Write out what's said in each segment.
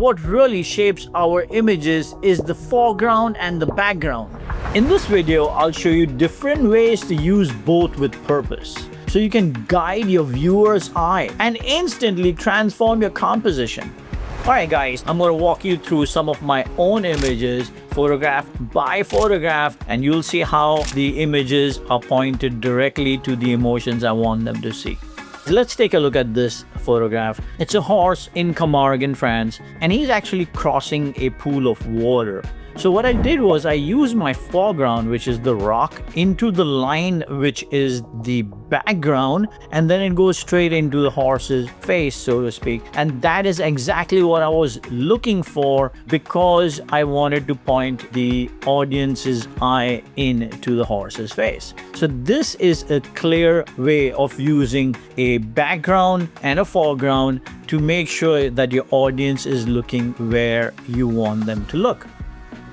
what really shapes our images is the foreground and the background. In this video, I'll show you different ways to use both with purpose, so you can guide your viewer's eye and instantly transform your composition. Alright guys, I'm going to walk you through some of my own images, photograph by photograph, and you'll see how the images are pointed directly to the emotions I want them to see. Let's take a look at this photograph. It's a horse in Camargue, France, and he's actually crossing a pool of water. So what I did was I used my foreground, which is the rock, into the line which is the background, and then it goes straight into the horse's face, so to speak. And that is exactly what I was looking for, because I wanted to point the audience's eye into the horse's face. So this is a clear way of using a background and a foreground to make sure that your audience is looking where you want them to look.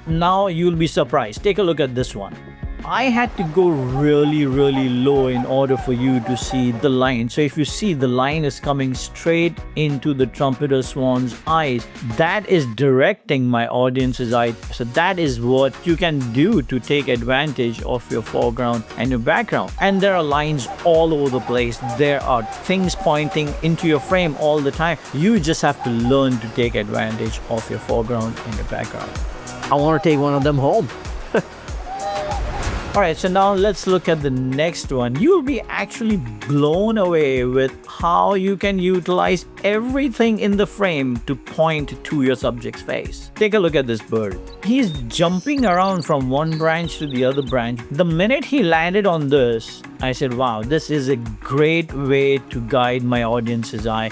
Now you'll be surprised. Take a look at this one. I had to go really low in order for you to see the line. So if you see, the line is coming straight into the trumpeter swan's eyes. That is directing my audience's eye. So that is what you can do to take advantage of your foreground and your background. And there are lines all over the place. There are things pointing into your frame all the time. You just have to learn to take advantage of your foreground and your background. I want to take one of them home. Alright, so now let's look at the next one. You'll be actually blown away with how you can utilize everything in the frame to point to your subject's face. Take a look at this bird. He's jumping around from one branch to the other branch. The minute he landed on this, I said, wow, this is a great way to guide my audience's eye.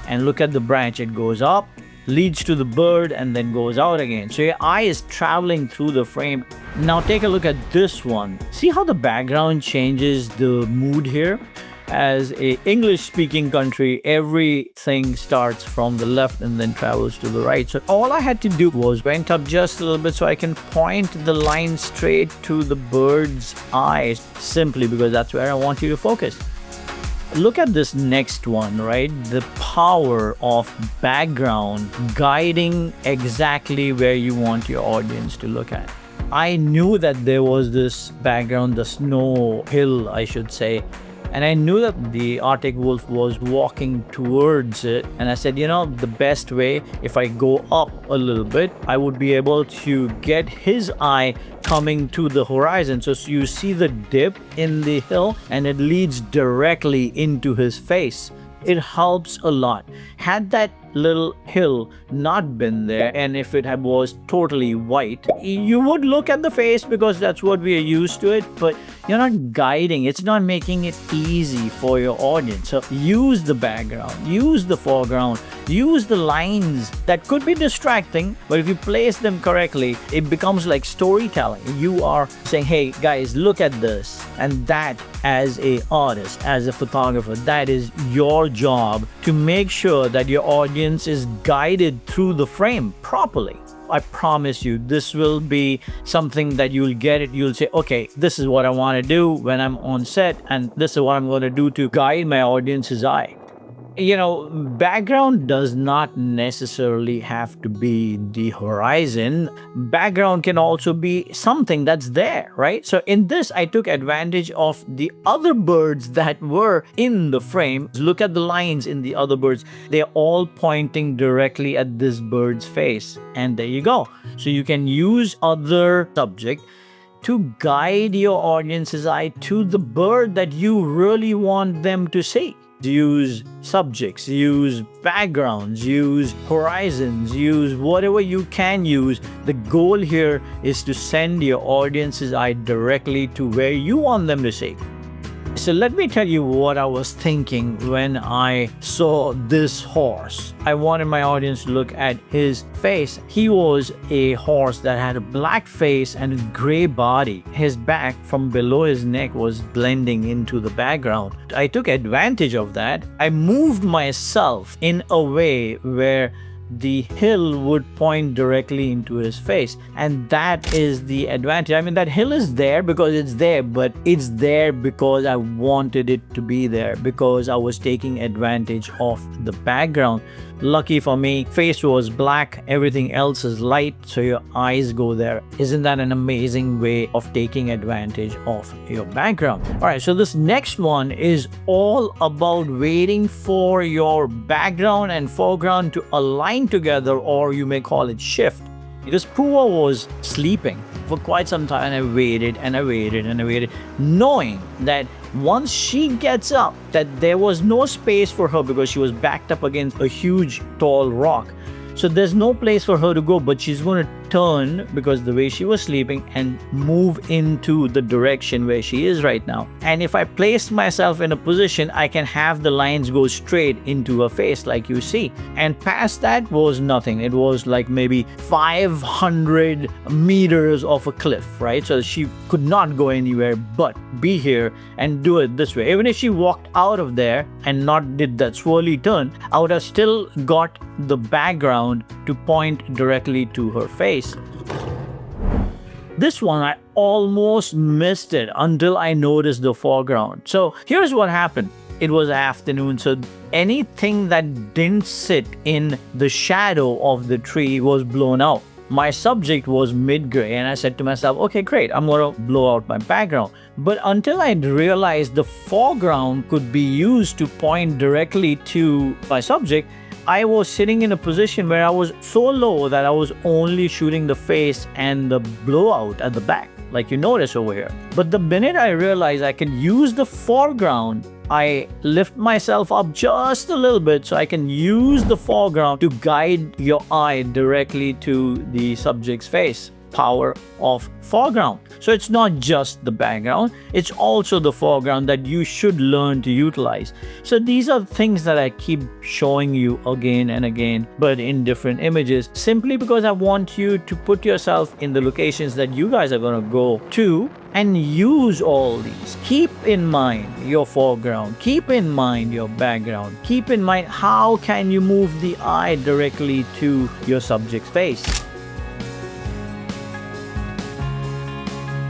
And look at the branch, it goes up, leads to the bird, and then goes out again. So your eye is traveling through the frame. Now take a look at this one. See how the background changes the mood here? As a English-speaking country, everything starts from the left and then travels to the right. So all I had to do was went up just a little bit so I can point the line straight to the bird's eyes, simply because that's where I want you to focus. Look at this next one, right? The power of background guiding exactly where you want your audience to look at. I knew that there was this background, the snow hill, I should say, and I knew that the Arctic wolf was walking towards it. And I said, you know, the best way, if I go up a little bit, I would be able to get his eye coming to the horizon. So you see the dip in the hill and it leads directly into his face. It helps a lot. Had that little hill not been there, and if it was totally white, you would look at the face because that's what we are used to it, but you're not guiding. It's not making it easy for your audience. So use the background, use the foreground, use the lines that could be distracting, but if you place them correctly, it becomes like storytelling. You are saying, hey guys, look at this. And that, as an artist, as a photographer, that is your job, to make sure that your audience is guided through the frame properly. I promise you, this will be something that you'll get it. You'll say, okay, this is what I want to do when I'm on set, and this is what I'm going to do to guide my audience's eye. You know, background does not necessarily have to be the horizon. Background can also be something that's there, right? So in this, I took advantage of the other birds that were in the frame. Look at the lines in the other birds. They're all pointing directly at this bird's face. And there you go. So you can use other subject to guide your audience's eye to the bird that you really want them to see. Use subjects, use backgrounds, use horizons, use whatever you can use. The goal here is to send your audience's eye directly to where you want them to see. So let me tell you what I was thinking when I saw this horse. I wanted my audience to look at his face. He was a horse that had a black face and a gray body. His back from below his neck was blending into the background. I took advantage of that. I moved myself in a way where the hill would point directly into his face, and that is the advantage. I mean, that hill is there because it's there, but it's there because I wanted it to be there, because I was taking advantage of the background. Lucky for me, face was black, everything else is light, so your eyes go there. Isn't that an amazing way of taking advantage of your background? All right, so this next one is all about waiting for your background and foreground to align together, or you may call it shift. This Pooja was sleeping for quite some time, and I waited and I waited and I waited, knowing that once she gets up, that there was no space for her because she was backed up against a huge tall rock. So there's no place for her to go, but she's going to turn, because the way she was sleeping, and move into the direction where she is right now. And if I place myself in a position, I can have the lines go straight into her face like you see. And past that was nothing. It was like maybe 500 meters of a cliff, right? So she could not go anywhere but be here and do it this way. Even if she walked out of there and not did that swirly turn, I would have still got the background to point directly to her face. This one, I almost missed it until I noticed the foreground. So here's what happened. It was afternoon, so anything that didn't sit in the shadow of the tree was blown out. My subject was mid-gray, and I said to myself, okay, great, I'm going to blow out my background. But until I realized the foreground could be used to point directly to my subject, I was sitting in a position where I was so low that I was only shooting the face and the blowout at the back, like you notice over here. But the minute I realized I can use the foreground, I lift myself up just a little bit so I can use the foreground to guide your eye directly to the subject's face. Power of foreground. So it's not just the background, it's also the foreground that you should learn to utilize. So these are things that I keep showing you again and again, but in different images, simply because I want you to put yourself in the locations that you guys are going to go to and use all these. Keep in mind your foreground, keep in mind your background, keep in mind how can you move the eye directly to your subject's face.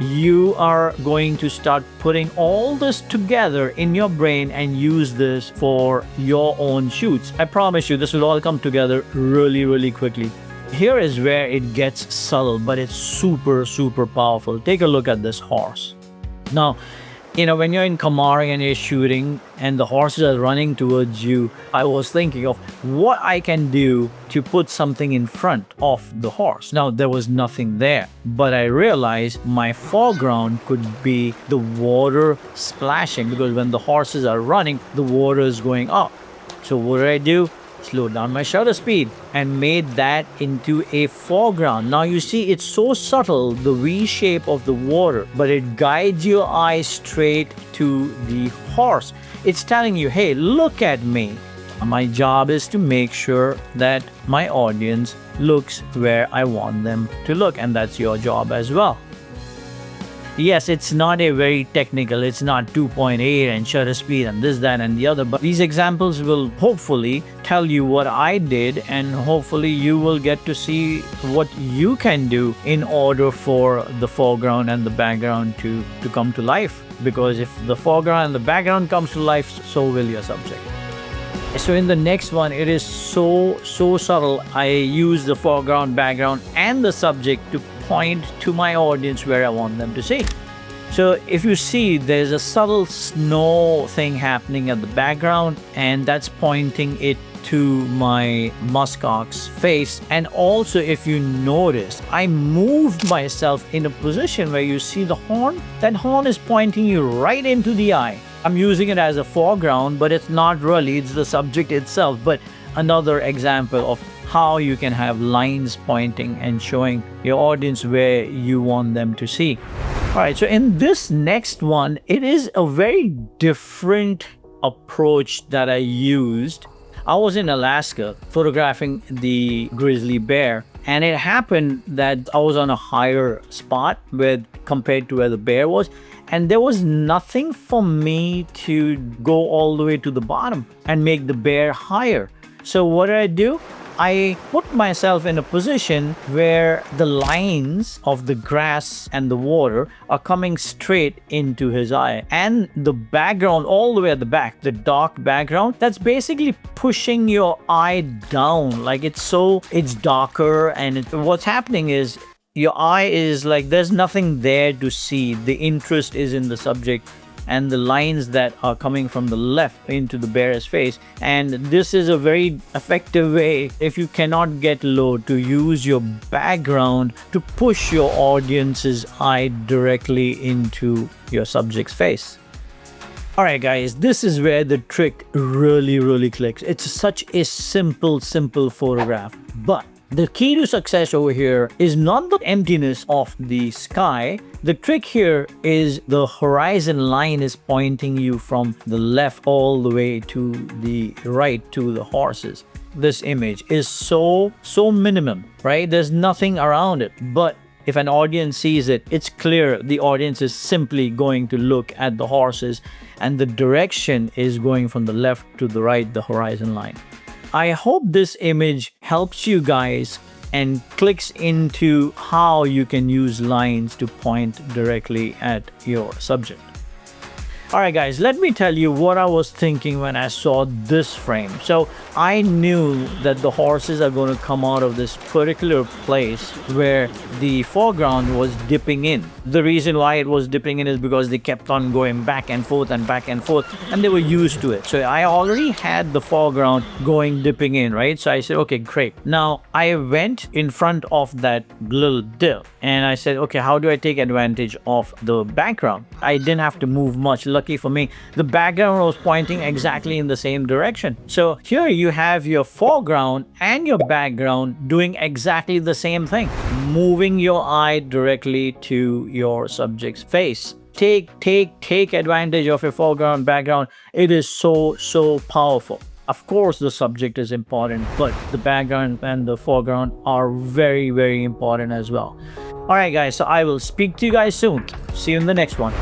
You are going to start putting all this together in your brain and use this for your own shoots. I promise you, this will all come together really quickly. Here is where it gets subtle, but it's super powerful. Take a look at this horse. Now, when you're in Kamari and you're shooting and the horses are running towards you, I was thinking of what I can do to put something in front of the horse. Now, there was nothing there, but I realized my foreground could be the water splashing, because when the horses are running, the water is going up. So what did I do? Slowed down my shutter speed and made that into a foreground. Now you see, it's so subtle, the V shape of the water, but it guides your eye straight to the horse. It's telling you, hey, look at me. My job is to make sure that my audience looks where I want them to look, and that's your job as well. Yes, it's not a very technical, it's not 2.8 and shutter speed and this, that, and the other, but these examples will hopefully tell you what I did, and hopefully you will get to see what you can do in order for the foreground and the background to come to life. Because if the foreground and the background comes to life, so will your subject. So in the next one, it is so subtle. I use the foreground, background, and the subject to point to my audience where I want them to see. So if you see, there's a subtle snow thing happening at the background, and that's pointing it to my muskox face. And also, if you notice, I moved myself in a position where you see the horn. That horn is pointing you right into the eye. I'm using it as a foreground, but it's not really, it's the subject itself. But another example of how you can have lines pointing and showing your audience where you want them to see. All right, so in this next one, it is a very different approach that I used. I was in Alaska photographing the grizzly bear, and it happened that I was on a higher spot compared to where the bear was, and there was nothing for me to go all the way to the bottom and make the bear higher. So what did I do? I put myself in a position where the lines of the grass and the water are coming straight into his eye. And the background all the way at the back, the dark background, that's basically pushing your eye down. Like it's darker, and what's happening is your eye is like there's nothing there to see. The interest is in the subject and the lines that are coming from the left into the bearer's face. And this is a very effective way, if you cannot get low, to use your background to push your audience's eye directly into your subject's face. Alright guys, this is where the trick really clicks. It's such a simple photograph, but the key to success over here is not the emptiness of the sky. The trick here is the horizon line is pointing you from the left all the way to the right to the horses. This image is so minimum, right? There's nothing around it. But if an audience sees it, it's clear the audience is simply going to look at the horses, and the direction is going from the left to the right, the horizon line. I hope this image helps you guys and clicks into how you can use lines to point directly at your subject. Alright guys, let me tell you what I was thinking when I saw this frame. So I knew that the horses are going to come out of this particular place where the foreground was dipping in. The reason why it was dipping in is because they kept on going back and forth, and they were used to it. So I already had the foreground dipping in, right? So I said, okay, great. Now I went in front of that little dip and I said, okay, how do I take advantage of the background? I didn't have to move much. Lucky for me, the background was pointing exactly in the same direction. So here you have your foreground and your background doing exactly the same thing, moving your eye directly to your subject's face. Take advantage of your foreground, background. It is so powerful. Of course, the subject is important, but the background and the foreground are very important as well. Alright guys, so I will speak to you guys soon. See you in the next one.